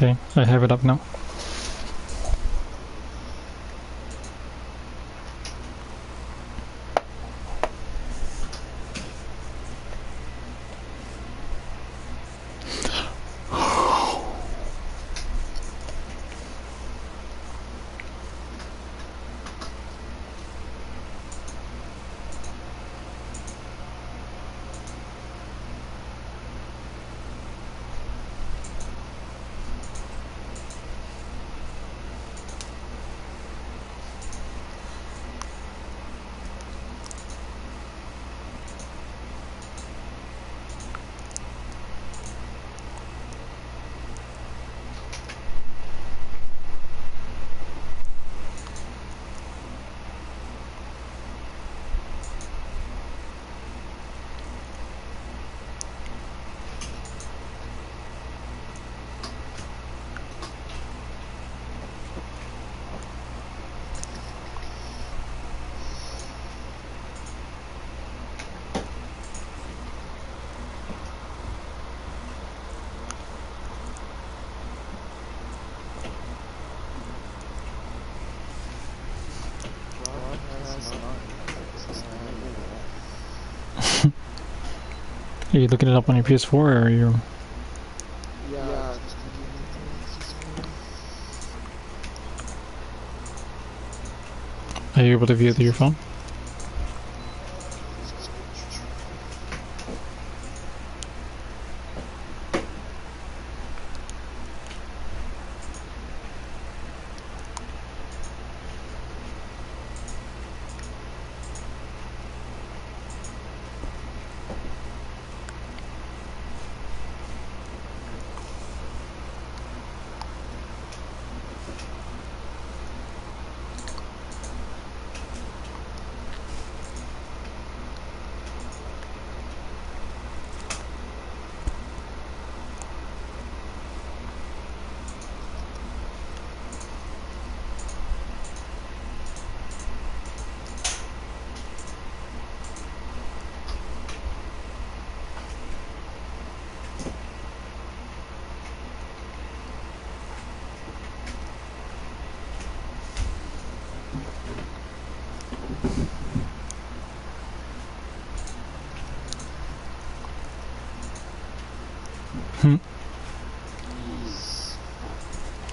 Okay, I have it up now. Are you looking it up on your PS4 or are you... Yeah. Are you able to view it through your phone?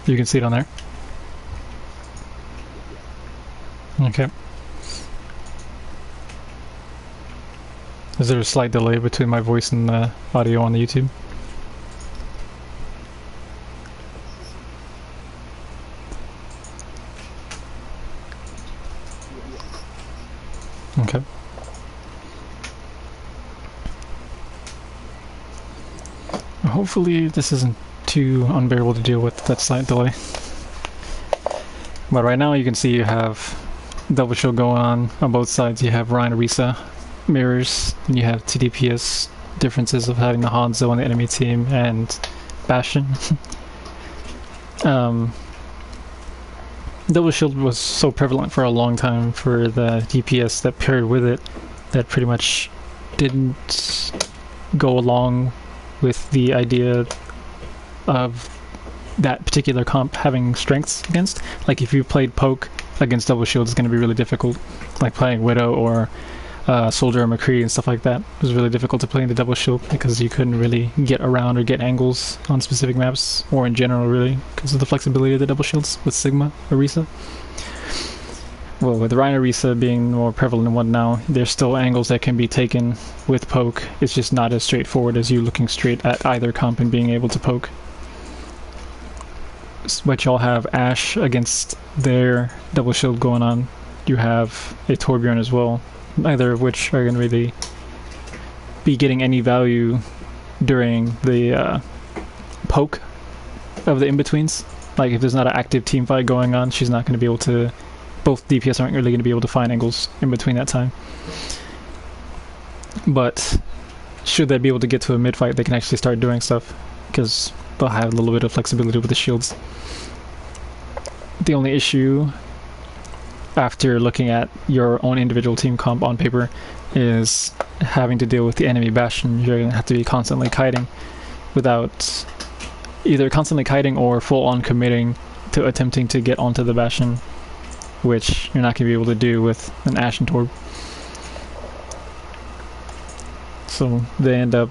You can see it on there? Okay. Is there a slight delay between my voice and the audio on the YouTube? Okay. Hopefully this isn't too unbearable to deal with, that slight delay. But right now you can see you have double shield going on both sides. You have Ryan Arisa mirrors, and you have TDPS differences of having the Hanzo on the enemy team and Bastion. Double shield was so prevalent for a long time for the DPS that paired with it that pretty much didn't go along with the idea of that particular comp having strengths against. Like if you played poke against double shield, it's going to be really difficult. Like playing Widow or Soldier or McCree and stuff like that, it was really difficult to play in the double shield because you couldn't really get around or get angles on specific maps, or in general really, because of the flexibility of the double shields with Sigma Orisa. Well, with Rhino Orisa being more prevalent one now, there's still angles that can be taken with poke. It's just not as straightforward as you looking straight at either comp and being able to poke. But y'all have Ashe against their double shield going on. You have a Torbjorn as well, neither of which are going to really be getting any value during the poke of the in-betweens. Like if there's not an active team fight going on, she's not going to be able to... Both DPS aren't really going to be able to find angles in between that time. But should they be able to get to a mid-fight, they can actually start doing stuff, because they'll have a little bit of flexibility with the shields. The only issue after looking at your own individual team comp on paper is having to deal with the enemy Bastion. You're going to have to be constantly kiting without either constantly kiting or full on committing to attempting to get onto the Bastion, which you're not going to be able to do with an Ashen Torb. So they end up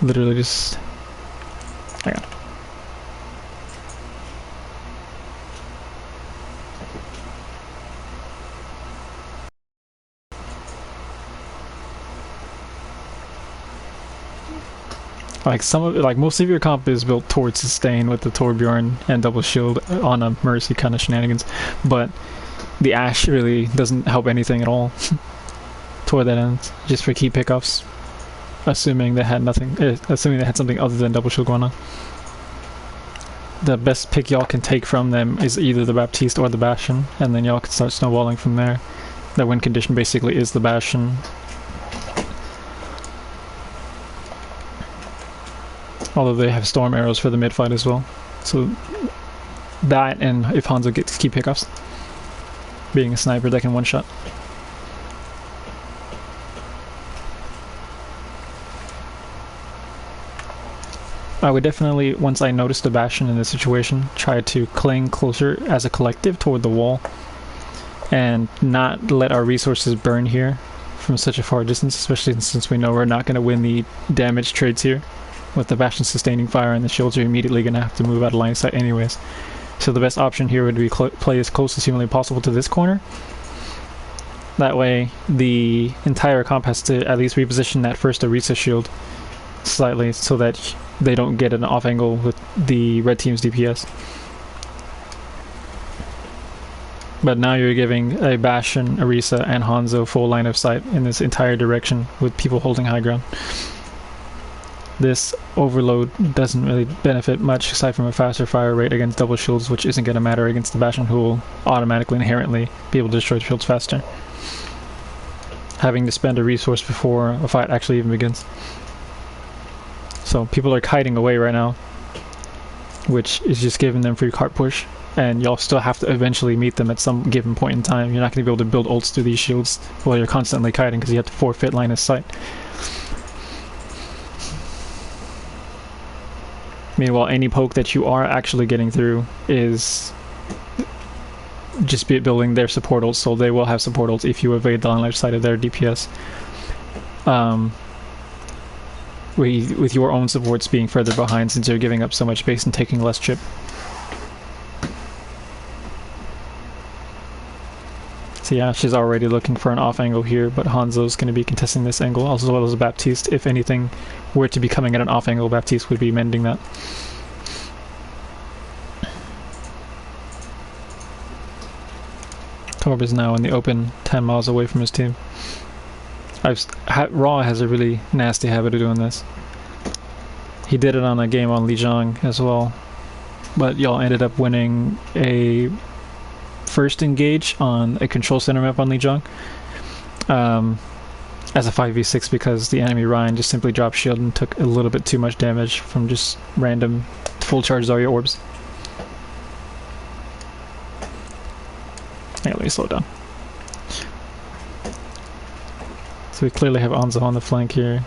literally just... hang on. Like most of your comp is built towards sustain with the Torbjorn and double shield on a Mercy kind of shenanigans, but the Ashe really doesn't help anything at all toward that end, just for key pickoffs, assuming they had something other than double shield going on. The best pick y'all can take from them is either the Baptiste or the Bastion, and then y'all can start snowballing from there. The win condition basically is the Bastion. Although they have storm arrows for the mid fight as well. So that, and if Hanzo gets key pickups, being a sniper that can one shot. I would definitely, once I noticed the Bastion in this situation, try to cling closer as a collective toward the wall and not let our resources burn here from such a far distance, especially since we know we're not going to win the damage trades here. With the Bastion sustaining fire and the shields, you're immediately going to have to move out of line of sight anyways. So the best option here would be play as close as humanly possible to this corner. That way, the entire comp has to at least reposition that first Orisa shield slightly so that they don't get an off angle with the red team's DPS. But now you're giving a Bastion, Orisa, and Hanzo full line of sight in this entire direction with people holding high ground. This overload doesn't really benefit much aside from a faster fire rate against double shields, which isn't going to matter against the Bastion, who will automatically inherently be able to destroy shields faster, having to spend a resource before a fight actually even begins. So people are kiting away right now, which is just giving them free cart push, and y'all still have to eventually meet them at some given point in time. You're not going to be able to build ults through these shields while you're constantly kiting because you have to forfeit line of sight. Meanwhile, any poke that you are actually getting through is just building their support ults, so they will have support ults if you evade the line of sight of their DPS. With your own supports being further behind since you're giving up so much base and taking less chip. So yeah, she's already looking for an off angle here, but Hanzo's going to be contesting this angle, as well as Baptiste. If anything were to be coming at an off angle, Baptiste would be mending that. Torb is now in the open, 10 miles away from his team. Raw has a really nasty habit of doing this. He did it on a game on Lijiang as well, but y'all ended up winning a first engage on a control center map on Lijiang as a 5v6 because the enemy Ryan just simply dropped shield and took a little bit too much damage from just random full charge Zarya orbs. Yeah, let me slow down. So we clearly have Anza on the flank here.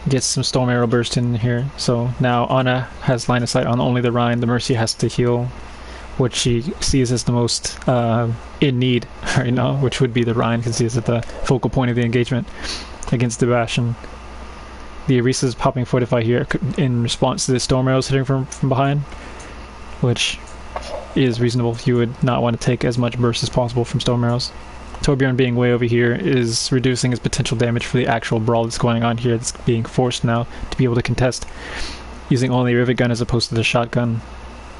Gets some Storm Arrow burst in here. So now Ana has line of sight on only the Rhine. The Mercy has to heal what she sees as the most in need right now, which would be the Rhine, because he is at the focal point of the engagement against the Bastion. The Orisa is popping Fortify here in response to the Storm Arrows hitting from behind, which is reasonable. You would not want to take as much burst as possible from Storm Arrows. Torbjorn being way over here is reducing his potential damage for the actual brawl that's going on here. It's being forced now to be able to contest using only a rivet gun as opposed to the shotgun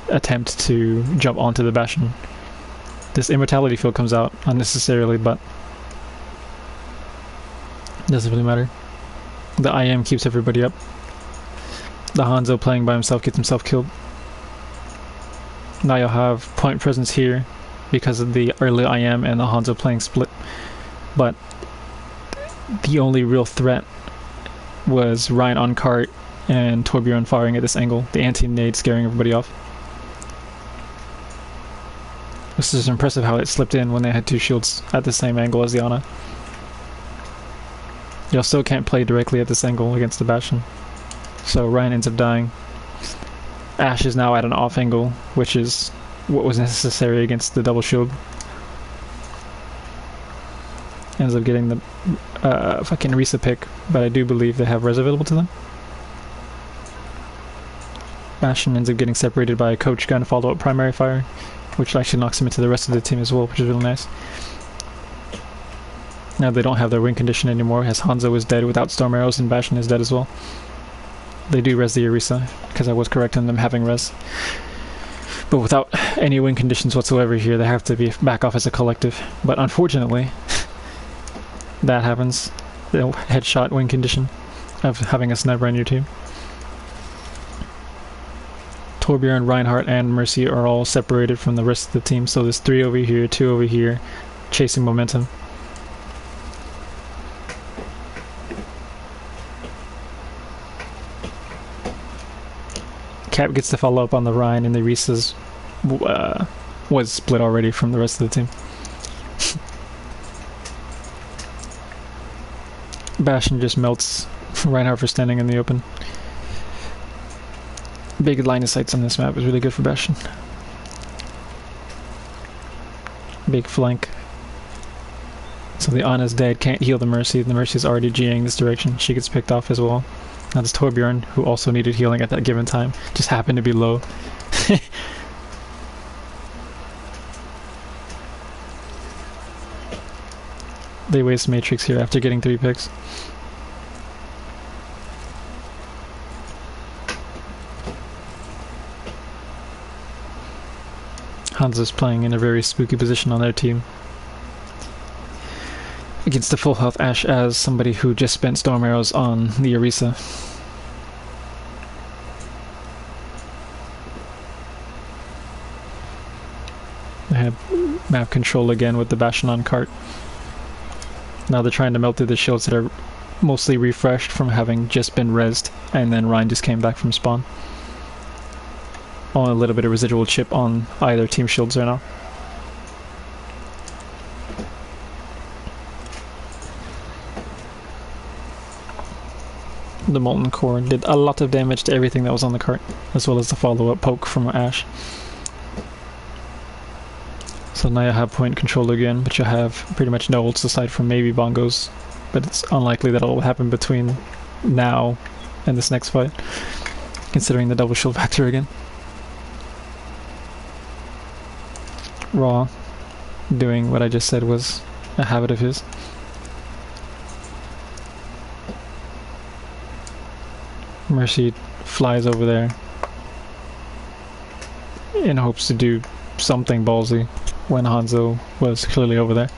attempt to jump onto the Bastion. This immortality field comes out unnecessarily, but doesn't really matter. The IM keeps everybody up. The Hanzo playing by himself gets himself killed. Now you'll have point presence here because of the early IM and the Hanzo playing split, but the only real threat was Ryan on cart and Torbjorn firing at this angle, the anti-nade scaring everybody off. This is impressive how it slipped in when they had two shields at the same angle as the Ana. Y'all still can't play directly at this angle against the Bastion, so Ryan ends up dying. Ashe is now at an off angle, which is what was necessary against the double shield. Ends up getting the fucking Risa pick, but I do believe they have res available to them. Bastion ends up getting separated by a coach gun follow-up primary fire, which actually knocks him into the rest of the team as well, which is really nice. Now they don't have their win condition anymore, as Hanzo is dead without storm arrows and Bastion is dead as well. They do res the Orisa, because I was correct in them having res. But without any win conditions whatsoever here, they have to be back off as a collective. But unfortunately, that happens. The headshot win condition of having a sniper on your team. Torbjorn, Reinhardt, and Mercy are all separated from the rest of the team, so there's 3 over here, 2 over here, chasing momentum. Cap gets to follow up on the Rhine, and the Risas was split already from the rest of the team. Bastion just melts Reinhardt for standing in the open. Big line of sights on this map is really good for Bastion. Big flank. So the Ana's dead, can't heal the Mercy. The Mercy's already G'ing this direction. She gets picked off as well. Now this Torbjorn, who also needed healing at that given time, just happened to be low. They waste Matrix here after getting 3 picks. Hanzo's playing in a very spooky position on their team. Against the full health Ashe as somebody who just spent storm arrows on the Orisa. They have map control again with the Bastion on cart. Now they're trying to melt through the shields that are mostly refreshed from having just been rezzed, and then Rhine just came back from spawn. Only a little bit of residual chip on either team shields right now. The Molten Core did a lot of damage to everything that was on the cart, as well as the follow-up poke from Ashe. So now you have point control again, but you have pretty much no ults aside from maybe bongos. But it's unlikely that it'll happen between now and this next fight, considering the double shield factor again. Raw, doing what I just said was a habit of his. Mercy flies over there in hopes to do something ballsy when Hanzo was clearly over there.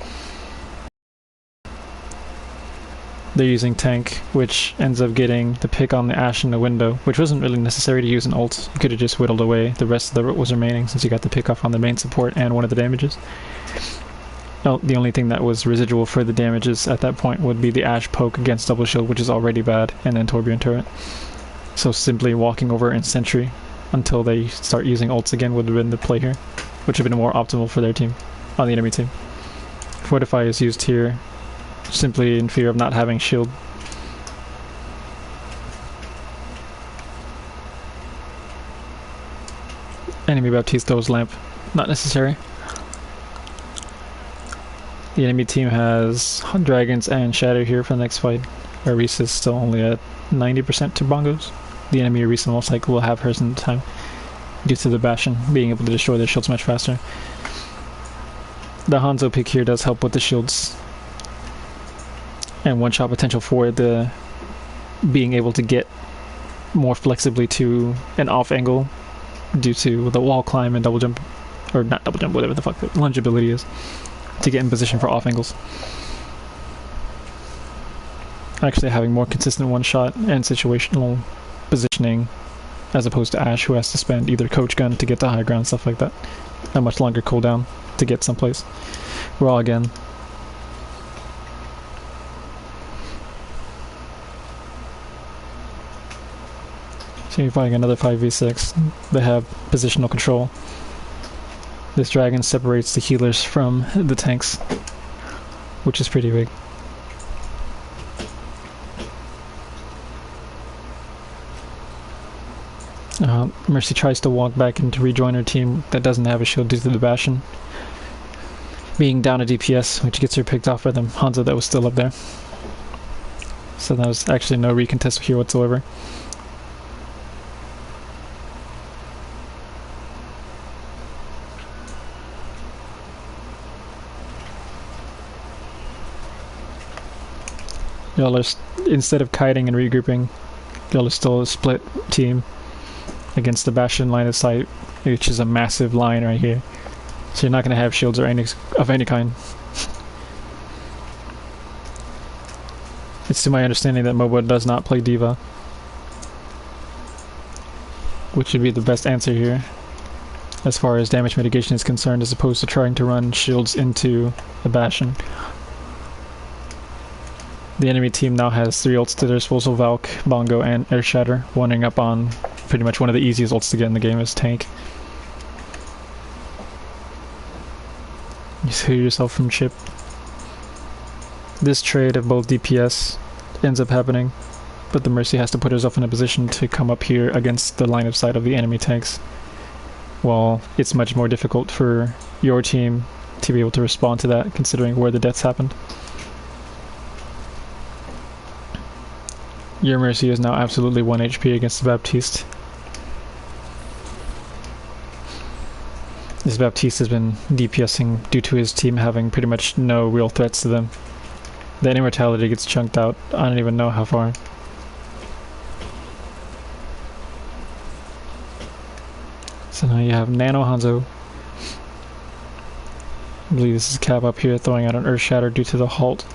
They're using tank, which ends up getting the pick on the Ashe in the window, which wasn't really necessary to use an ult. You could have just whittled away the rest of the what was remaining since you got the pick off on the main support and one of the damages. Oh, the only thing that was residual for the damages at that point would be the Ashe poke against double shield, which is already bad, and then Torbjorn turret. So simply walking over in sentry until they start using ults again would have been the play here, which would have been more optimal for their team, on the enemy team. Fortify is used here simply in fear of not having shield. Enemy Baptisto's lamp, not necessary. The enemy team has dragons and shadow here for the next fight. Orisa is still only at 90% to bongos. The enemy Orisa most likely will have hers in time due to the Bastion being able to destroy their shields much faster. The Hanzo pick here does help with the shields and one-shot potential for the being able to get more flexibly to an off angle due to the wall climb and double jump, or not double jump, whatever the fuck the lunge ability is, to get in position for off angles. Actually having more consistent one-shot and situational positioning as opposed to Ashe, who has to spend either coach gun to get to high ground, stuff like that. A much longer cooldown to get someplace. Raw again. So you're fighting another 5v6. They have positional control. This dragon separates the healers from the tanks, which is pretty big. Mercy tries to walk back in to rejoin her team that doesn't have a shield due to the Bastion being down a DPS, which gets her picked off by the Hanzo that was still up there. So that was actually no recontest here whatsoever. Y'all are, instead of kiting and regrouping, y'all are still a split team against the Bastion line of sight, which is a massive line right here. So you're not going to have shields or of any kind. It's to my understanding that MOBA does not play D.Va, which would be the best answer here as far as damage mitigation is concerned, as opposed to trying to run shields into a Bastion. The enemy team now has 3 ults to their disposal: Valk, Bongo, and Air Shatter, winding up on pretty much one of the easiest ults to get in the game as tank. You heal yourself from chip. This trade of both DPS ends up happening, but the Mercy has to put herself in a position to come up here against the line of sight of the enemy tanks, while it's much more difficult for your team to be able to respond to that, considering where the deaths happened. Your Mercy is now absolutely 1 HP against the Baptiste. This Baptiste has been DPSing due to his team having pretty much no real threats to them. The immortality gets chunked out, I don't even know how far. So now you have Nano Hanzo. I believe this is Cab up here throwing out an Earth Shatter due to the halt,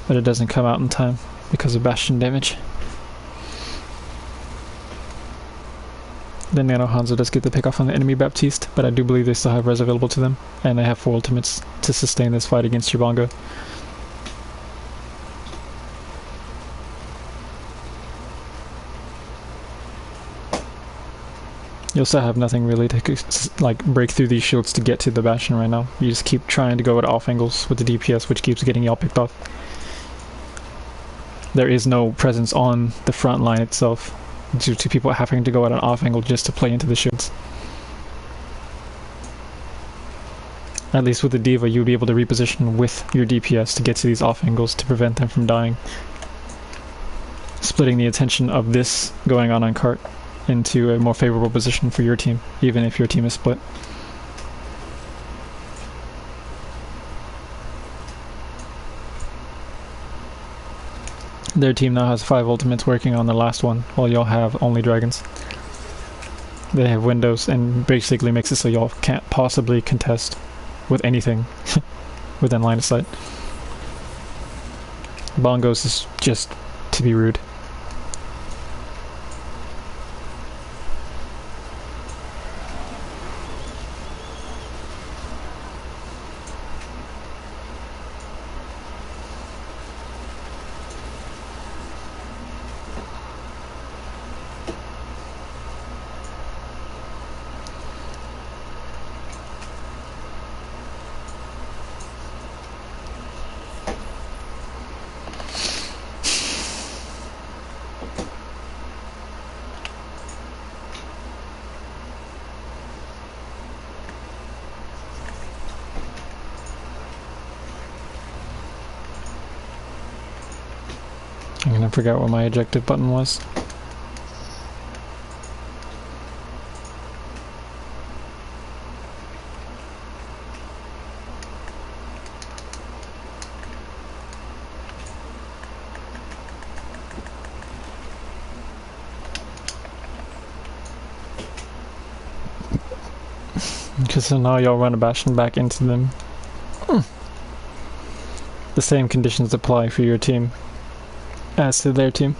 but it doesn't come out in time because of Bastion damage. Then Nano Hanzo does get the pick off on the enemy Baptiste, but I do believe they still have res available to them, and they have 4 ultimates to sustain this fight against your Bongo. You also have nothing really to like break through these shields to get to the Bastion right now. You just keep trying to go at off angles with the DPS, which keeps getting y'all picked off. There is no presence on the front line itself, due to people having to go at an off angle just to play into the shields. At least with the D.Va, you'll be able to reposition with your DPS to get to these off angles to prevent them from dying. Splitting the attention of this going on cart into a more favorable position for your team, even if your team is split. Their team now has 5 ultimates working on the last one, while y'all have only dragons. They have windows and basically makes it so y'all can't possibly contest with anything within line of sight. Bongos is just to be rude. I'm gonna forget what my ejective button was. Because so now y'all run a Bastion back into them. The same conditions apply for your team as to their team.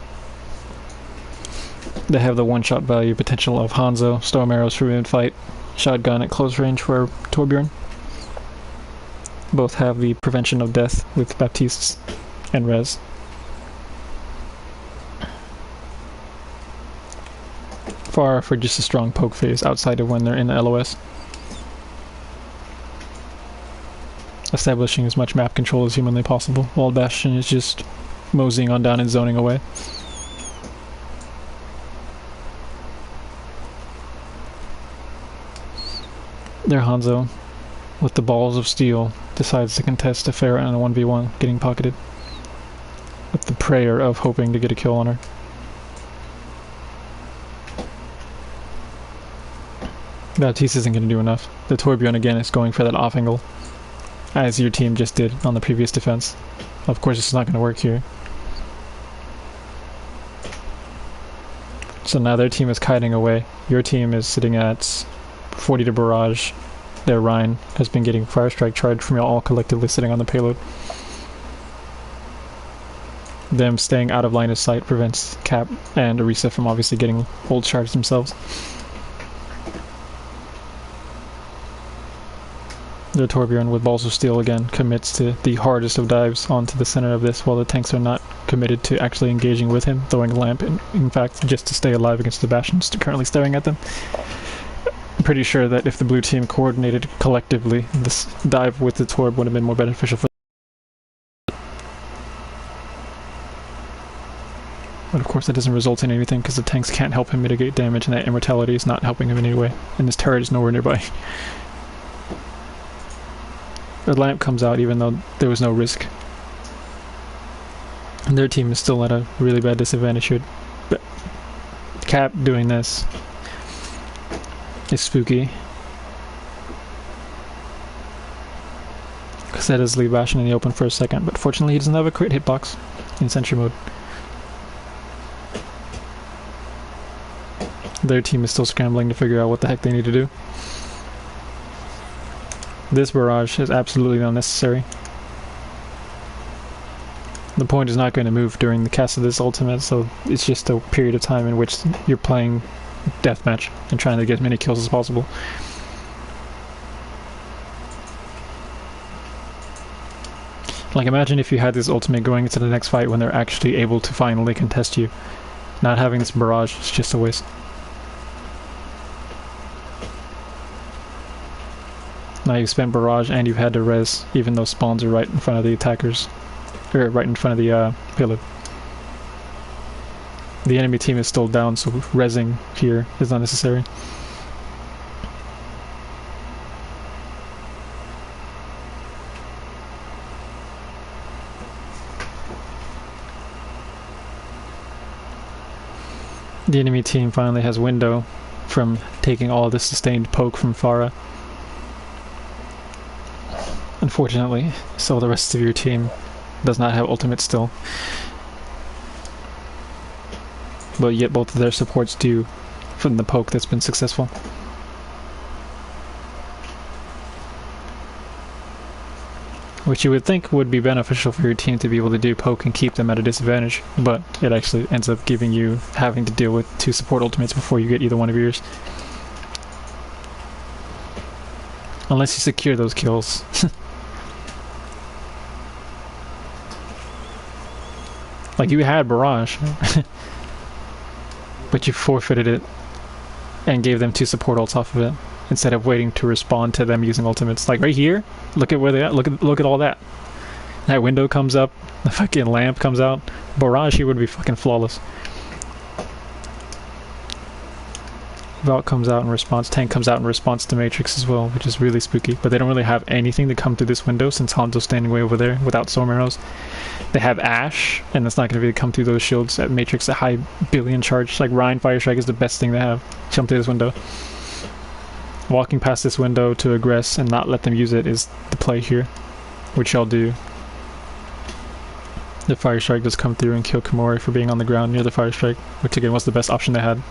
They have the one-shot value potential of Hanzo, Storm Arrows for mid-fight, Shotgun at close range for Torbjorn. Both have the prevention of death with Baptistes and res. Far for just a strong poke phase outside of when they're in the LOS. Establishing as much map control as humanly possible, while Bastion is just moseying on down and zoning away. Their Hanzo, with the balls of steel, decides to contest a Pharah in a 1v1, getting pocketed. With the prayer of hoping to get a kill on her. Baptiste isn't going to do enough. The Torbjorn again is going for that off angle, as your team just did on the previous defense. Of course it's not going to work here. So now their team is kiting away. Your team is sitting at 40 to barrage. Their Rhine has been getting fire strike charged from y'all all collectively sitting on the payload. Them staying out of line of sight prevents Cap and Orisa from obviously getting ult charged themselves. Their Torbjorn with balls of steel again commits to the hardest of dives onto the center of this, while the tanks are not committed to actually engaging with him, throwing lamp in fact just to stay alive against the Bastions currently staring at them. I'm pretty sure that if the blue team coordinated collectively, this dive with the Torb would have been more beneficial for them. But of course that doesn't result in anything because the tanks can't help him mitigate damage, and that immortality is not helping him in any way, and his turret is nowhere nearby. The lamp comes out even though there was no risk. And their team is still at a really bad disadvantage here. But Cap doing this is spooky. Cassette is leave Bastion in the open for a second, but fortunately he doesn't have a crit hitbox in sentry mode. Their team is still scrambling to figure out what the heck they need to do. This barrage is absolutely unnecessary. The point is not going to move during the cast of this ultimate, so it's just a period of time in which you're playing deathmatch and trying to get as many kills as possible. Like, imagine if you had this ultimate going into the next fight when they're actually able to finally contest you. Not having this barrage is just a waste. Now you've spent barrage and you've had to res, even though spawns are right in front of the attackers, or right in front of the payload. The enemy team is still down, so resing here is unnecessary. The enemy team finally has window from taking all the sustained poke from Pharah. Unfortunately, so the rest of your team does not have ultimate still. But yet both of their supports do from the poke that's been successful. Which you would think would be beneficial for your team to be able to do poke and keep them at a disadvantage, but it actually ends up giving you having to deal with 2 support ultimates before you get either one of yours. Unless you secure those kills. Like, you had barrage, but you forfeited it and gave them 2 support ults off of it instead of waiting to respond to them using ultimates. Like right here, look at where they at. Look at all that. That window comes up, the fucking lamp comes out. Barrage here would be fucking flawless. Valk comes out in response, Tank comes out in response to Matrix as well, which is really spooky. But they don't really have anything to come through this window since Hanzo's standing way over there without storm arrows. They have Ashe, and that's not going to really come through those shields at Matrix, a high billion charge. Like Rhine Fire Strike is the best thing they have. Jump through this window. Walking past this window to aggress and not let them use it is the play here, which y'all do. The Fire Strike does come through and kill Kimori for being on the ground near the Fire Strike, which again was the best option they had.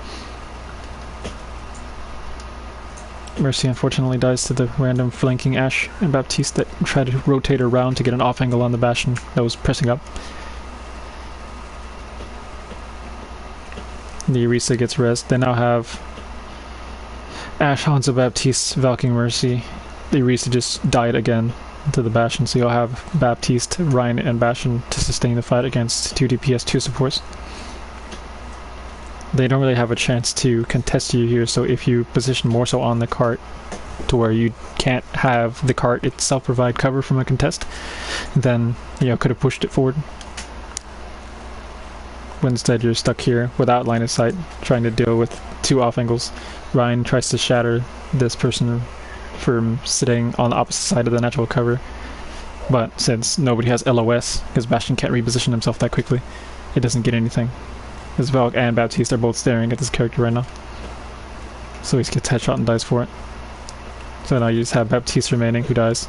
Mercy unfortunately dies to the random flanking Ashe and Baptiste that tried to rotate around to get an off angle on the Bastion that was pressing up. The Orisa gets res. They now have Ashe, Hanzo, Baptiste, Valking, Mercy. The Orisa just died again to the Bastion, so you'll have Baptiste, Rhine, and Bastion to sustain the fight against 2 DPS, 2 supports. They don't really have a chance to contest you here, so if you position more so on the cart to where you can't have the cart itself provide cover from a contest, then you could have pushed it forward. But instead you're stuck here without line of sight, trying to deal with 2 off angles. Ryan tries to shatter this person from sitting on the opposite side of the natural cover. But since nobody has LOS, because Bastion can't reposition himself that quickly, it doesn't get anything. As Valk and Baptiste are both staring at this character right now. So he gets headshot and dies for it. So now you just have Baptiste remaining, who dies.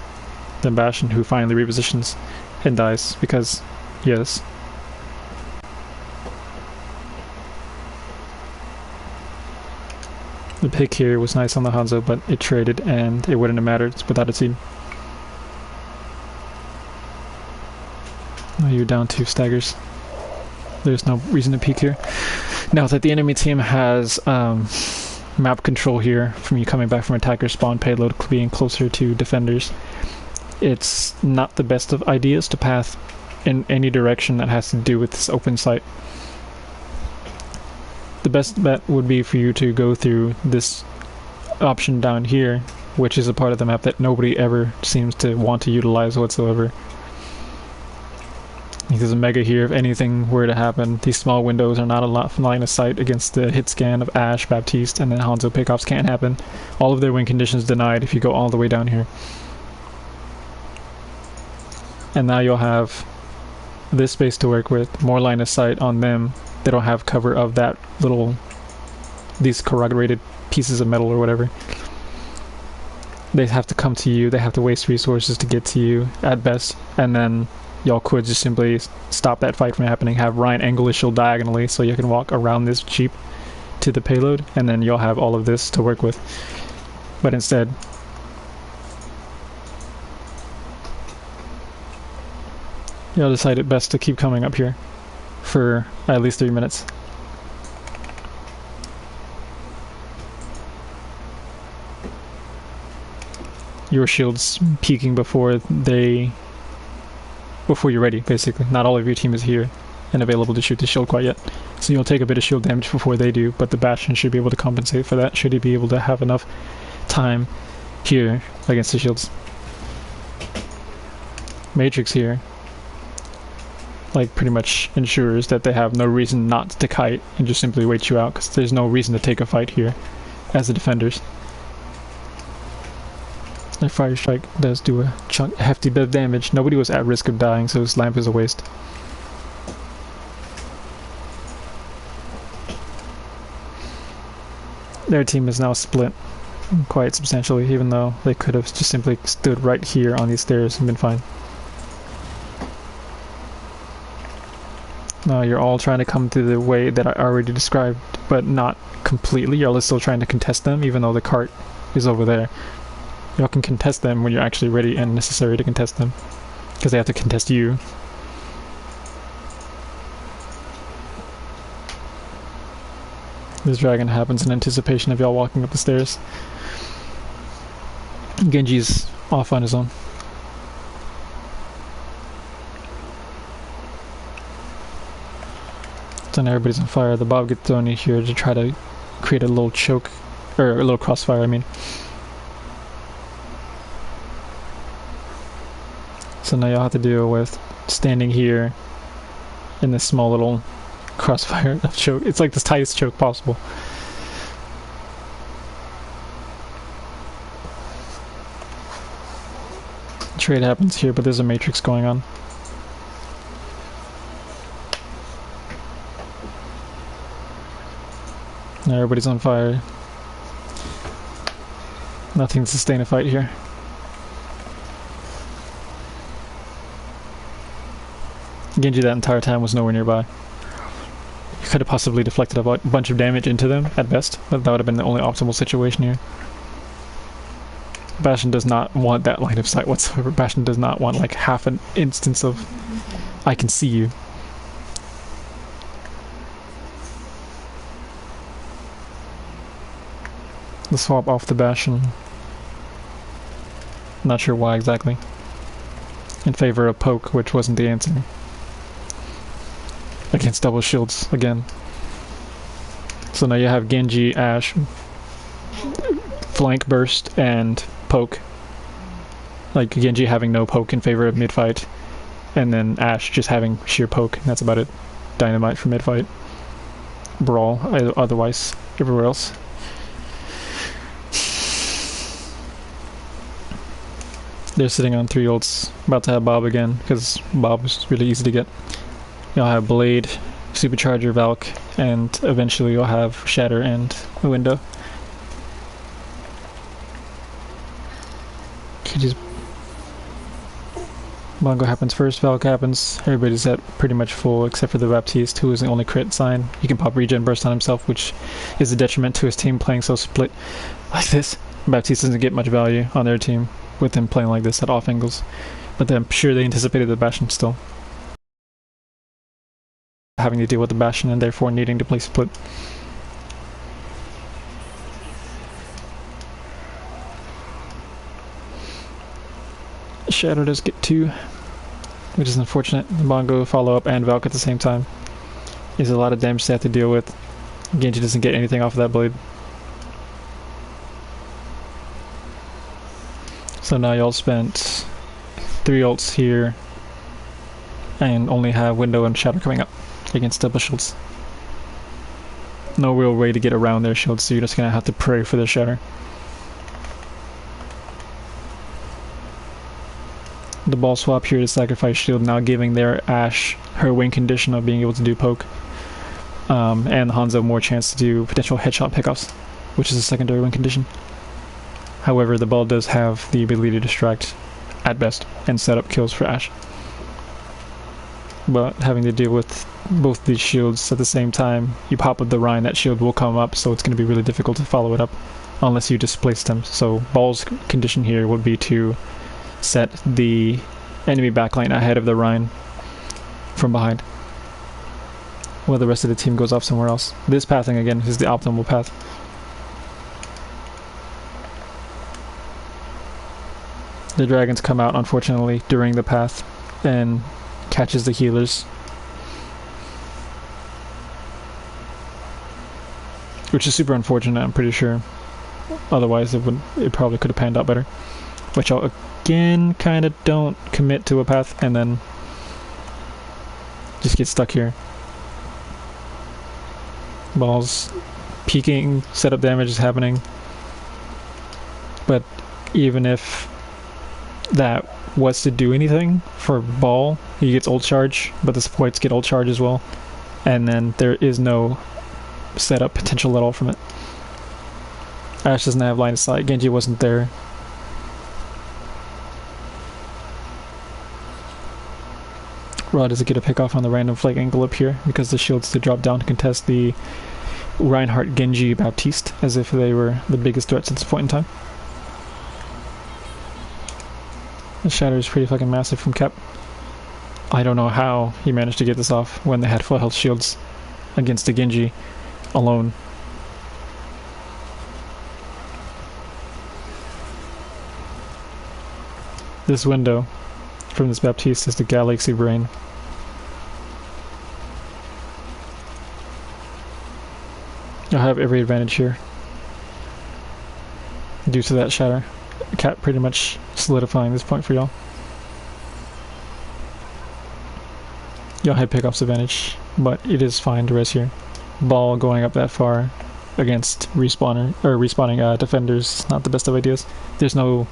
Then Bastion, who finally repositions and dies, because, yes. The pick here was nice on the Hanzo, but it traded and it wouldn't have mattered without a team. Oh, you're down 2 staggers. There's no reason to peek here. Now that the enemy team has map control here from you coming back from attacker spawn payload being closer to defenders, it's not the best of ideas to path in any direction that has to do with this open site. The best bet would be for you to go through this option down here, which is a part of the map that nobody ever seems to want to utilize whatsoever. There's a mega here. If anything were to happen, these small windows are not a lot line of sight against the hit scan of Ashe, Baptiste, and then Hanzo pickoffs can't happen. All of their win conditions denied if you go all the way down here. And now you'll have this space to work with, more line of sight on them. They don't have cover of that little, these corrugated pieces of metal or whatever. They have to come to you, they have to waste resources to get to you at best, and then y'all could just simply stop that fight from happening, have Ryan angle his shield diagonally so you can walk around this jeep to the payload, and then you'll have all of this to work with. But instead, y'all decided best to keep coming up here for at least 3 minutes. Your shield's peaking before you're ready, basically. Not all of your team is here and available to shoot the shield quite yet. So you'll take a bit of shield damage before they do, but the Bastion should be able to compensate for that, should he be able to have enough time here against the shields. Matrix here, like, pretty much ensures that they have no reason not to kite and just simply wait you out, because there's no reason to take a fight here as the defenders. Their fire strike does do a hefty bit of damage. Nobody was at risk of dying, so his lamp is a waste. Their team is now split quite substantially, even though they could have just simply stood right here on these stairs and been fine. Now you're all trying to come through the way that I already described, but not completely. Y'all are still trying to contest them, even though the cart is over there. Y'all can contest them when you're actually ready and necessary to contest them, because they have to contest you. This dragon happens in anticipation of y'all walking up the stairs. Genji's off on his own. Then everybody's on fire. The Bob gets thrown in here to try to create a little choke, or a little crossfire, I mean. So now y'all have to deal with standing here in this small little crossfire of choke. It's like the tightest choke possible. Trade happens here, but there's a matrix going on. Now everybody's on fire. Nothing to sustain a fight here. Genji that entire time was nowhere nearby. You could have possibly deflected a bunch of damage into them at best, but that would have been the only optimal situation here. Bastion does not want that line of sight whatsoever. Bastion does not want like half an instance of I can see you. The swap off the Bastion. Not sure why exactly. In favor of poke, which wasn't the answer. Against double shields again. So now you have Genji, Ashe, flank burst, and poke. Like Genji having no poke in favor of mid-fight, and then Ashe just having sheer poke, and that's about it. Dynamite for mid-fight. Brawl, otherwise, everywhere else. They're sitting on 3 ults, about to have Bob again, because Bob is really easy to get. You'll have Blade, Supercharger, Valk, and eventually you'll have Shatter and a window. Okay, just Bongo happens first, Valk happens. Everybody's at pretty much full except for the Baptiste, who is the only crit sign. He can pop regen burst on himself, which is a detriment to his team playing so split like this. Baptiste doesn't get much value on their team with him playing like this at off angles, but I'm sure they anticipated the Bastion still. Having to deal with the Bastion and therefore needing to play split. Shadow does get 2, which is unfortunate. Bongo follow up and Valk at the same time. There's a lot of damage they have to deal with. Genji doesn't get anything off of that blade. So now y'all spent 3 ults here and only have window and shadow coming up against double shields. No real way to get around their shields, so you're just gonna have to pray for their shatter. The ball swap here to sacrifice shield, now giving their Ashe her wing condition of being able to do poke, and Hanzo more chance to do potential headshot pickoffs, which is a secondary win condition. However, the ball does have the ability to distract at best and set up kills for Ashe. But having to deal with both these shields at the same time, you pop up the Rhine, that shield will come up, so it's going to be really difficult to follow it up unless you displace them. So ball's condition here would be to set the enemy backline ahead of the Rhine from behind, while the rest of the team goes off somewhere else. This pathing again is the optimal path. The dragons come out unfortunately during the path and catches the healers, which is super unfortunate. I'm pretty sure otherwise it probably could have panned out better, which I'll again kind of don't commit to a path and then just get stuck here. Balls peeking, setup damage is happening, but even if that was to do anything for Ball, he gets ult charge, but the supports get ult charge as well, and then there is no setup potential at all from it. Ashe doesn't have line of sight, Genji wasn't there. Raw doesn't get a pick off on the random flank angle up here because the shields to drop down to contest the Reinhardt, Genji, Baptiste as if they were the biggest threats at this point in time. The shatter is pretty fucking massive from Kep. I don't know how he managed to get this off when they had full health shields against the Genji alone. This window from this Baptiste is the Galaxy Brain. You'll have every advantage here due to that shatter. Cat pretty much solidifying this point for y'all. Y'all had pickoffs advantage, but it is fine to rest here. Ball going up that far against respawning defenders, not the best of ideas. There's no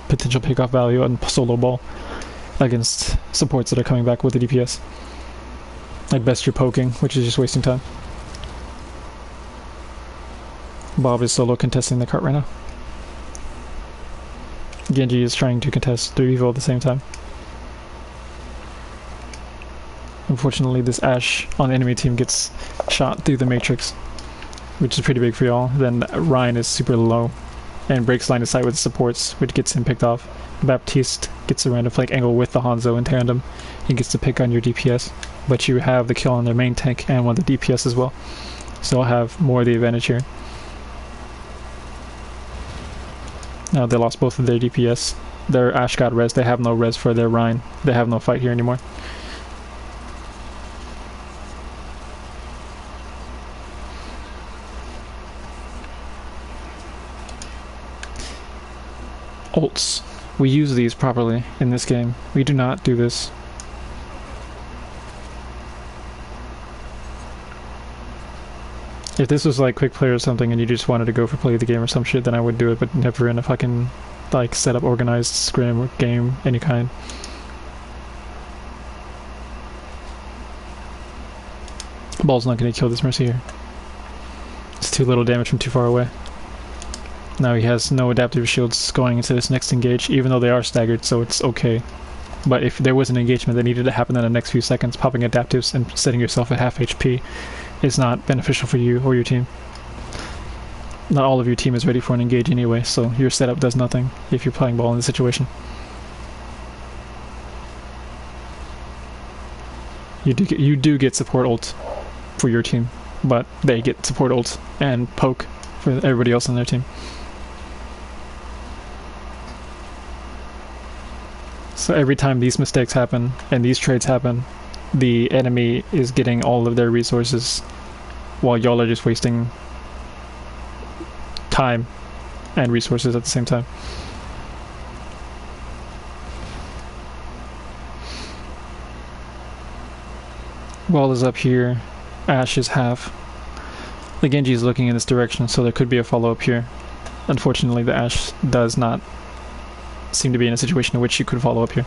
potential pickoff value on solo Ball against supports that are coming back with the DPS. At best you're poking, which is just wasting time. Bob is solo contesting the cart right now. Genji is trying to contest 3 evil at the same time. Unfortunately, this Ashe on the enemy team gets shot through the matrix, which is pretty big for y'all. Then Ryan is super low and breaks line of sight with supports, which gets him picked off. Baptiste gets a random flank angle with the Hanzo in tandem. He gets to pick on your DPS, but you have the kill on their main tank and one of the DPS as well. So I'll have more of the advantage here. Now they lost both of their DPS. Their Ashe got res. They have no res for their Rhine. They have no fight here anymore. Ults. We use these properly in this game. We do not do this. If this was like quick play or something and you just wanted to go for play of the game or some shit, then I would do it, but never in a fucking like set up organized scrim game any kind. Ball's not gonna kill this Mercy here. It's too little damage from too far away. Now he has no adaptive shields going into this next engage, even though they are staggered, so it's okay. But if there was an engagement that needed to happen in the next few seconds, popping adaptives and setting yourself at half HP is not beneficial for you or your team. Not all of your team is ready for an engage anyway, so your setup does nothing if you're playing ball in this situation. You do get support ult for your team, but they get support ult and poke for everybody else on their team. So every time these mistakes happen and these trades happen, the enemy is getting all of their resources while y'all are just wasting time and resources at the same time. Wall is up here, Ashe is half. The Genji is looking in this direction, so there could be a follow-up here. Unfortunately, the Ashe does not seem to be in a situation in which you could follow up here.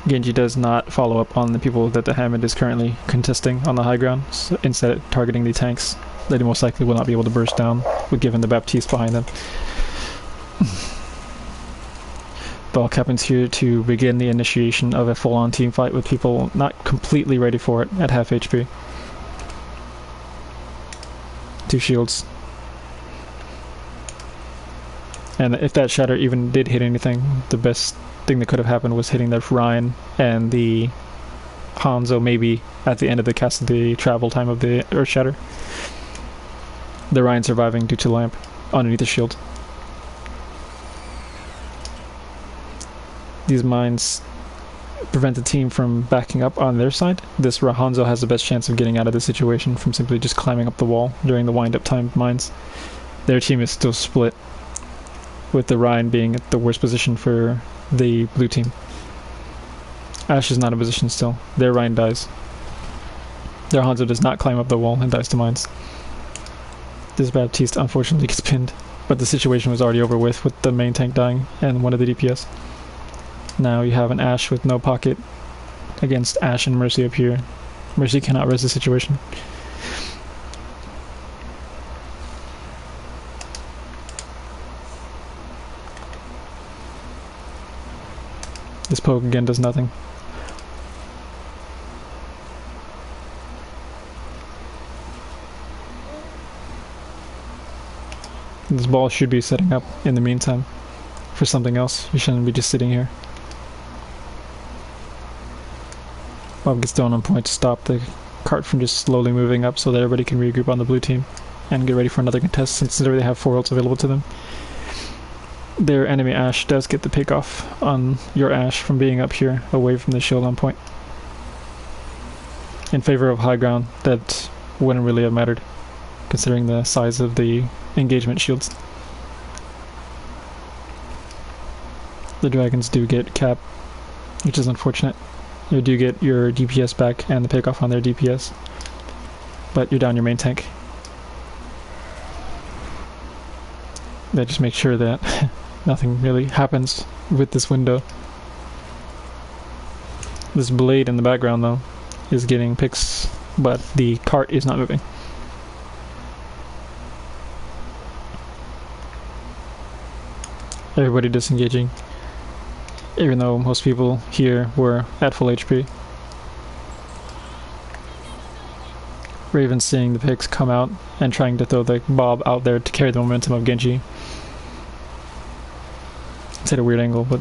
Genji does not follow up on the people that the Hammond is currently contesting on the high ground, so instead targeting the tanks that he most likely will not be able to burst down with given the Baptiste behind them. Ball happens here to begin the initiation of a full-on team fight with people not completely ready for it at half HP. 2 shields. And if that shatter even did hit anything, the best thing that could have happened was hitting the Rhine and the Hanzo maybe at the end of the cast of the travel time of the Earth Shatter. The Rhine surviving due to lamp underneath the shield. These mines prevent the team from backing up on their side. This Hanzo has the best chance of getting out of this situation from simply just climbing up the wall during the wind-up time mines. Their team is still split, with the Rhine being at the worst position for the blue team. Ashe is not in position still. Their Rhine dies. Their Hanzo does not climb up the wall and dies to mines. This Baptiste unfortunately gets pinned, but the situation was already over with the main tank dying and one of the DPS. Now you have an Ashe with no pocket against Ashe and Mercy up here. Mercy cannot res the situation. This poke again does nothing. This ball should be setting up in the meantime for something else. You shouldn't be just sitting here. Bob gets down on point to stop the cart from just slowly moving up so that everybody can regroup on the blue team and get ready for another contest since they already have 4 ults available to them. Their enemy Ashe does get the pick off on your Ashe from being up here away from the shield on point. In favor of high ground, that wouldn't really have mattered considering the size of the engagement shields. The dragons do get cap, which is unfortunate. You do get your DPS back and the pick off on their DPS, but you're down your main tank. That just makes sure that nothing really happens with this window. This blade in the background though is getting picks, but the cart is not moving. Everybody disengaging, even though most people here were at full HP. Raven seeing the picks come out and trying to throw the bob out there to carry the momentum of Genji. It's at a weird angle, but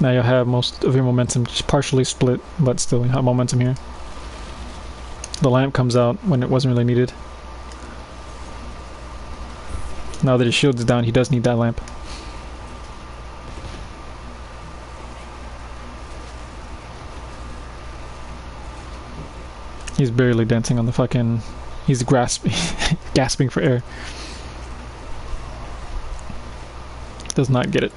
now you'll have most of your momentum just partially split, but still you have momentum here. The lamp comes out when it wasn't really needed. Now that his shield is down, he does need that lamp. He's barely dancing on the fucking... He's gasping for air. Does not get it.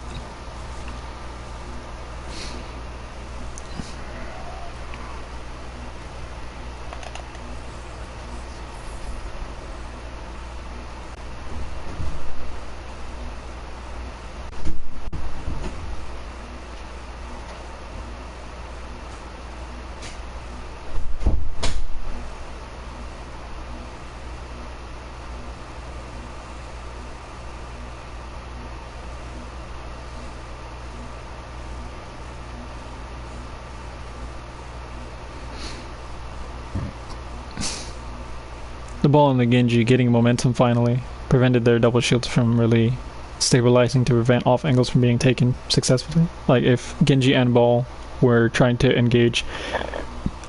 The ball and the Genji getting momentum finally prevented their double shields from really stabilizing to prevent off angles from being taken successfully. Like if Genji and ball were trying to engage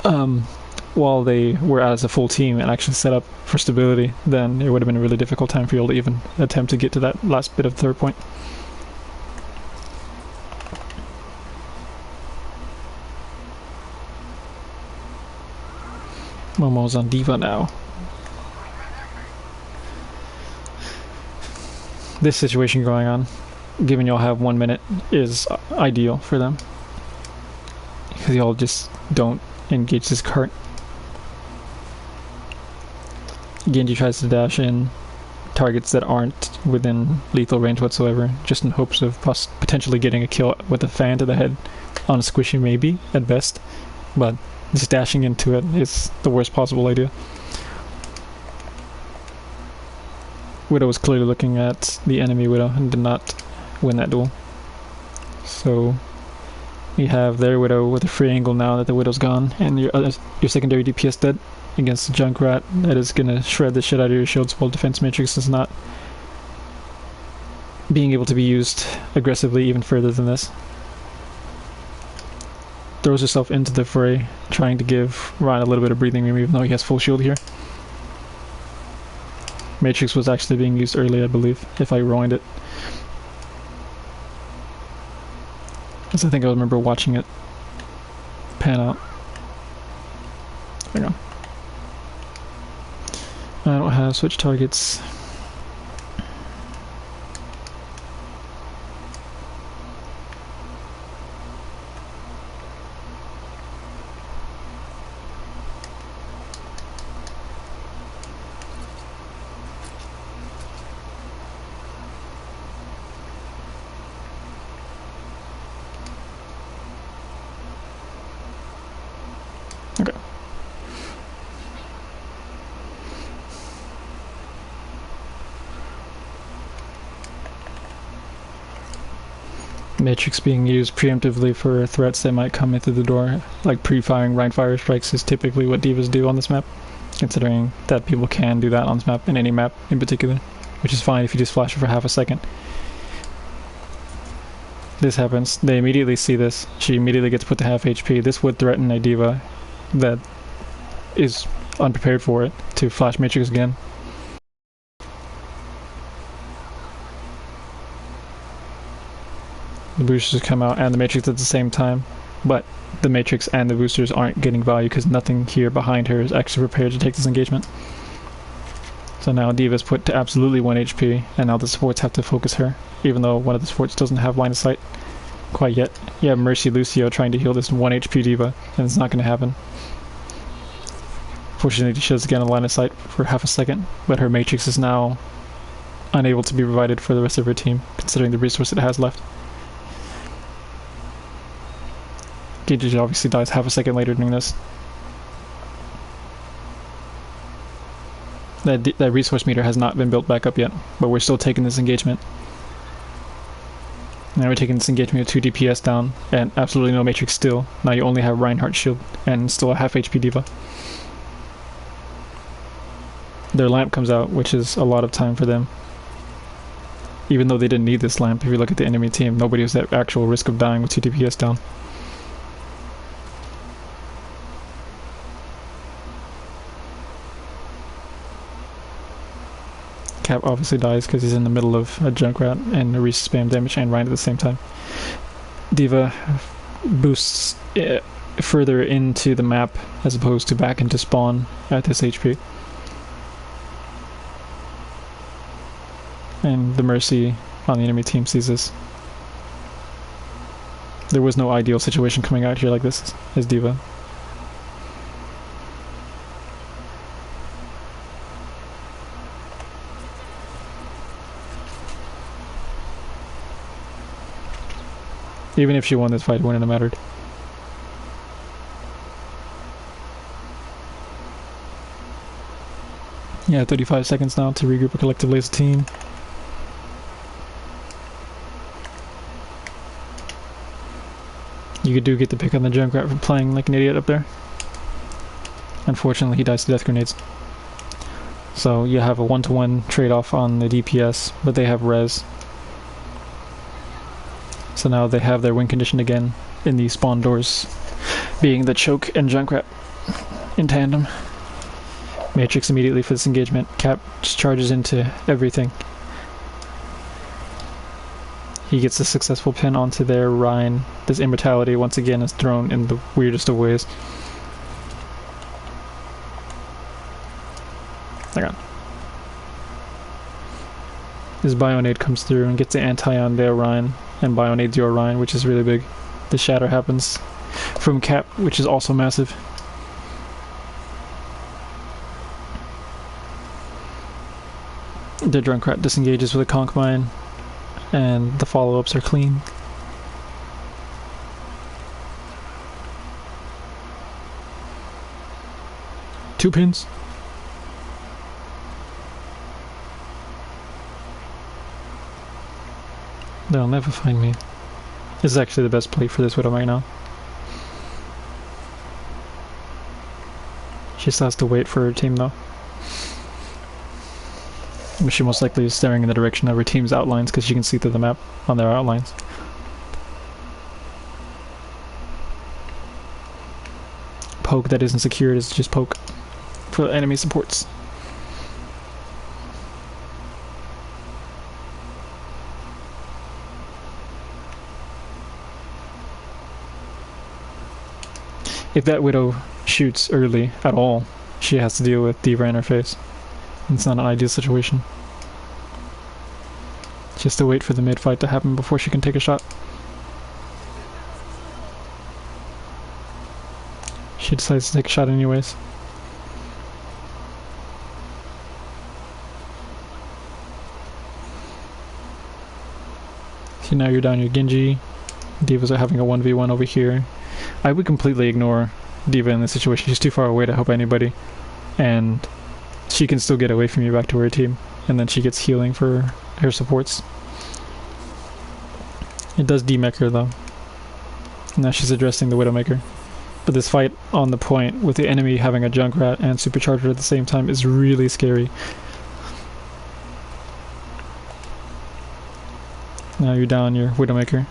while they were as a full team and actually set up for stability, then it would have been a really difficult time for you to even attempt to get to that last bit of third point. Momo's on Diva now. This situation going on, given y'all have 1 minute, is ideal for them. Because y'all just don't engage this cart. Genji tries to dash in targets that aren't within lethal range whatsoever, just in hopes of potentially getting a kill with a fan to the head on a squishy maybe, at best. But just dashing into it is the worst possible idea. Widow was clearly looking at the enemy Widow and did not win that duel. So we have their Widow with a free angle now that the Widow's gone, and your secondary DPS dead against the Junkrat that is gonna shred the shit out of your shields while defense matrix is not being able to be used aggressively even further than this. Throws herself into the fray, trying to give Ryan a little bit of breathing room even though he has full shield here. Matrix was actually being used early, I believe, if I rewind it. Because I think I remember watching it pan out. Hang on. I don't have switch targets. Okay. Matrix being used preemptively for threats that might come in through the door, like pre-firing right fire strikes, is typically what divas do on this map, considering that people can do that on this map, in any map in particular, which is fine if you just flash it for half a second. This happens, they immediately see this, she immediately gets put to half HP. This would threaten a diva that is unprepared for it to flash Matrix again. The boosters come out and the Matrix at the same time, but the Matrix and the boosters aren't getting value because nothing here behind her is actually prepared to take this engagement. So now Diva's put to absolutely 1 HP, and now the supports have to focus her, even though one of the supports doesn't have line of sight quite yet. You have Mercy Lucio trying to heal this 1 HP Diva, and it's not going to happen. Fortunately, she does get a line of sight for half a second, but her Matrix is now unable to be provided for the rest of her team, considering the resource it has left. Genji obviously dies half a second later doing this. That resource meter has not been built back up yet, but we're still taking this engagement. Now we're taking this engagement with 2 DPS down, and absolutely no Matrix still. Now you only have Reinhardt's shield, and still a half HP Diva. Their lamp comes out, which is a lot of time for them. Even though they didn't need this lamp, if you look at the enemy team, nobody was at actual risk of dying with 2 DPS down. Cap obviously dies because he's in the middle of a Junkrat and a spam damage and Ryan at the same time. Diva boosts further into the map as opposed to back into spawn at this HP. And the Mercy on the enemy team sees this. There was no ideal situation coming out here like this as Diva. Even if she won this fight, it wouldn't have mattered. Yeah, 35 seconds now to regroup collectively as a team. You do get the pick on the Junkrat for playing like an idiot up there. Unfortunately, he dies to death grenades. So you have a 1-to-1 trade-off on the DPS, but they have res. So now they have their win condition again in the spawn doors, being the Choke and Junkrat in tandem. Matrix immediately for this engagement. Cap just charges into everything. He gets a successful pin onto their Rhine. This immortality once again is thrown in the weirdest of ways. Hang on. His Bionade comes through and gets the anti on their Rhine, and Bionades your Rhine, which is really big. The shatter happens from Cap, which is also massive. The Junkrat disengages with a Conch Mine, and the follow-ups are clean. Two pins. They'll never find me. This is actually the best play for this Widow right now. She still has to wait for her team though. She most likely is staring in the direction of her team's outlines because she can see through the map on their outlines. Poke that isn't secured is just poke for enemy supports. If that Widow shoots early at all, she has to deal with D.Va in her face. It's not an ideal situation. She has to wait for the mid-fight to happen before she can take a shot. She decides to take a shot anyways. So now you're down your Genji. D.Vas are having a 1v1 over here. I would completely ignore D.Va in this situation. She's too far away to help anybody. And she can still get away from you back to her team. And then she gets healing for her supports. It does demech her though. Now she's addressing the Widowmaker. But this fight on the point with the enemy having a Junkrat and Supercharger at the same time is really scary. Now you're down your Widowmaker.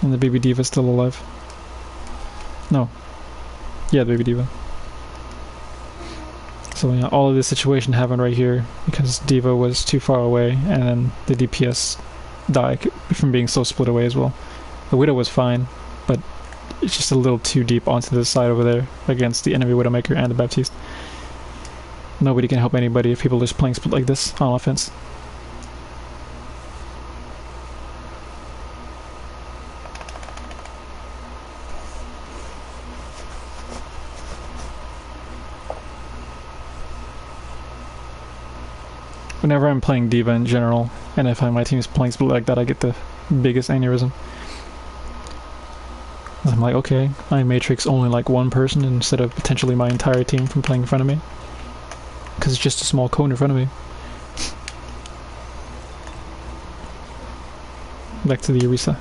And the baby D.Va's still alive. No. Yeah, the baby D.Va. So yeah, all of this situation happened right here because D.Va was too far away and then the DPS died from being so split away as well. The Widow was fine, but it's just a little too deep onto the side over there against the enemy Widowmaker and the Baptiste. Nobody can help anybody if people are just playing split like this on offense. Whenever I'm playing D.Va in general, and if my team is playing split like that, I get the biggest aneurysm. I'm like, okay, I matrix only like one person instead of potentially my entire team from playing in front of me. Because it's just a small cone in front of me. Back to the Orisa.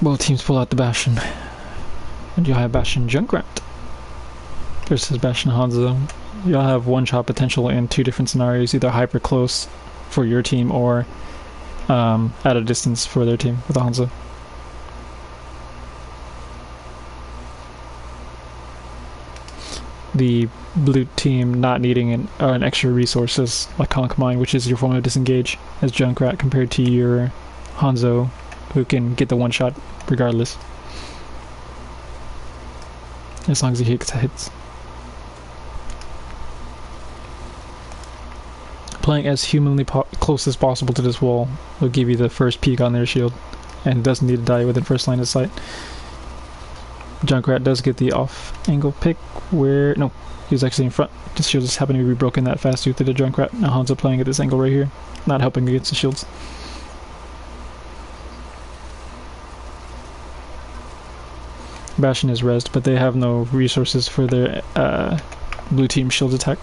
Both teams pull out the Bastion. And you'll have Bastion Junkrat versus Bastion Hanzo. You'll have one-shot potential in two different scenarios, either hyper close for your team or at a distance for their team with the Hanzo. The blue team not needing an extra resources like Conch Mine, which is your form of disengage, as Junkrat compared to your Hanzo, who can get the one-shot regardless. As long as he hits. Playing as humanly close as possible to this wall will give you the first peek on their shield, and doesn't need to die within first line of sight. Junkrat does get the off angle pick where no, he was actually in front. The shield just happened to be broken that fast due to the Junkrat. Now Hanzo playing at this angle right here, not helping against the shields. Bastion is rezzed, but they have no resources for their blue team shield attack.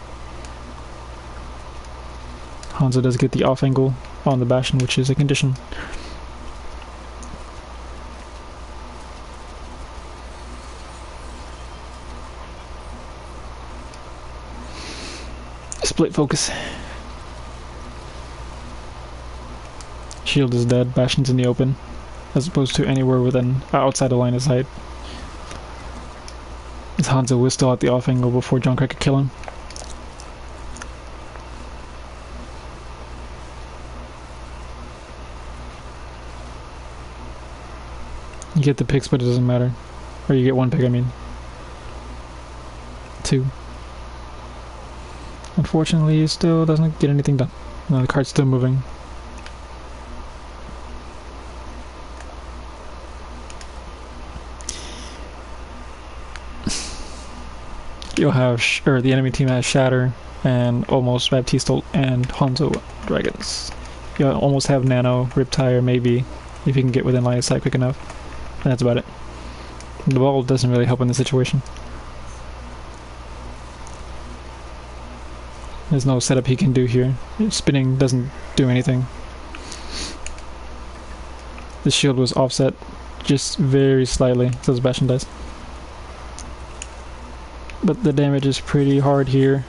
Hanzo does get the off angle on the Bastion, which is a condition. split focus. Shield is dead, Bastion's in the open, as opposed to anywhere within outside the line of sight. As Hanzo was still at the off angle before Junkrat could kill him. You get the picks, but it doesn't matter. Or you get one pick, I mean. 2. Unfortunately, he still doesn't get anything done. No, the card's still moving. You'll have, the enemy team has Shatter and almost Baptiste and Hanzo Dragons. You'll almost have Nano, Riptire, maybe, if you can get within line of sight quick enough. And that's about it. The ball doesn't really help in this situation. There's no setup he can do here. Spinning doesn't do anything. The shield was offset just very slightly, so Bastion dies. But the damage is pretty hard here.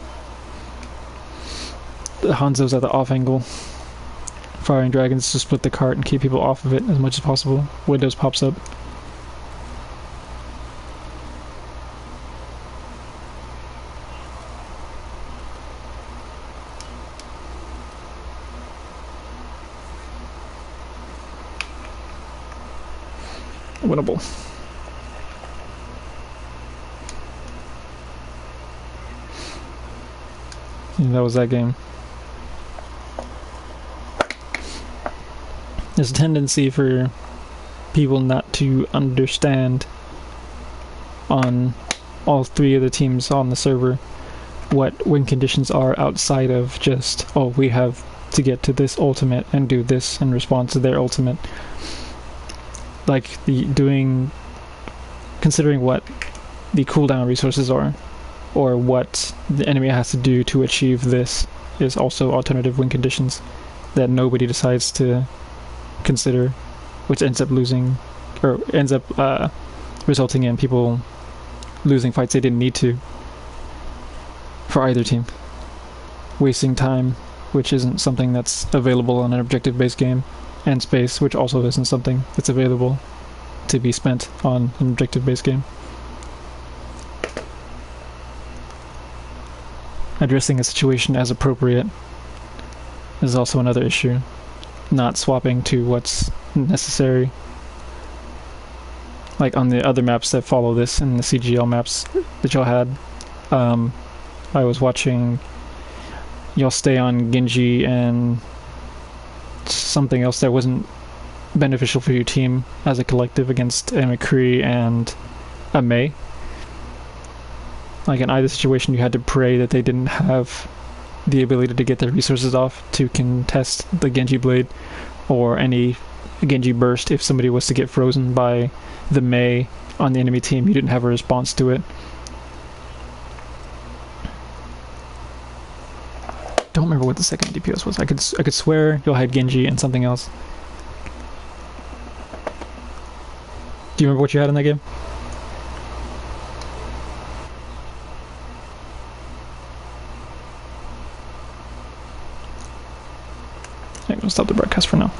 The Hanzo's at the off angle. Firing dragons to split the cart and keep people off of it as much as possible. Windows pops up. Winnable. And that was that game. There's a tendency for people not to understand on all 3 of the teams on the server what win conditions are outside of just, oh, we have to get to this ultimate and do this in response to their ultimate. Like considering what the cooldown resources are, or what the enemy has to do to achieve this, is also alternative win conditions that nobody decides to consider, which ends up resulting in people losing fights they didn't need to for either team, wasting time, which isn't something that's available on an objective-based game, and space, which also isn't something that's available to be spent on an objective-based game. Addressing a situation as appropriate is also another issue. Not swapping to what's necessary. Like on the other maps that follow this, in the CGL maps that y'all had, I was watching y'all stay on Genji and something else that wasn't beneficial for your team as a collective against a McCree and a Mei. Like in either situation, you had to pray that they didn't have the ability to get their resources off to contest the Genji Blade or any Genji Burst. If somebody was to get frozen by the Mei on the enemy team, you didn't have a response to it. Don't remember what the second DPS was. I could swear y'all had Genji and something else. Do you remember what you had in that game? I'm gonna stop the broadcast for now.